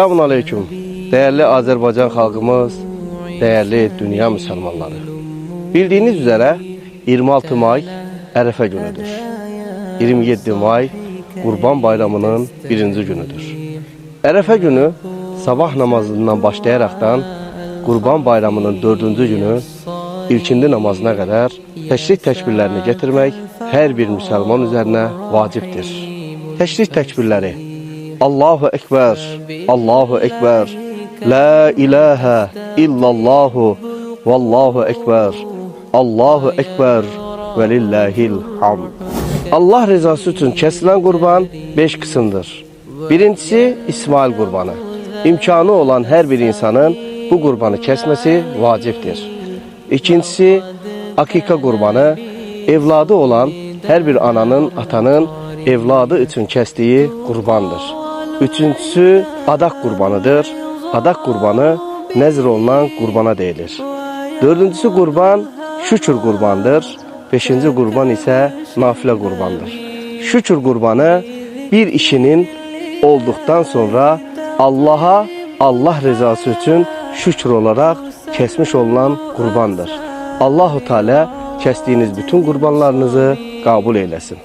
Selamun Aleyküm. Değerli Azerbaycan halkımız, değerli dünya Müslümanları. Bildiğiniz üzere 26 May Ərəfə günüdür. 27 May Qurban Bayramının birinci günüdür. Ərəfə günü sabah namazından başlayaraktan Qurban Bayramının dördüncü günü ilkindi namazına kadar təşrik təkbirlərini getirmek her bir Müslüman üzerine vaciptir. Təşrik təkbirləri: Allahu Ekber, Allahu Ekber, La ilahe illallahu, Vallahu Ekber, Allahu Ekber ve lillahil hamd. Allah rızası için kesilen kurban 5 kısımdır. Birincisi İsmail kurbanı. İmkanı olan her bir insanın bu kurbanı kesmesi vaciptir. İkincisi akika kurbanı. Evladı olan her bir ananın, atanın evladı için kestiği kurbandır. Üçüncüsü adak kurbanıdır. Adak kurbanı nezr olunan kurbana deyilir. Dördüncüsü kurban şükür kurbandır. Beşinci kurban ise nafile kurbandır. Şükür kurbanı bir işinin olduktan sonra Allah'a Allah rızası için şükür olarak kesmiş olunan kurbandır. Allahu Teala kestiğiniz bütün kurbanlarınızı kabul eylesin.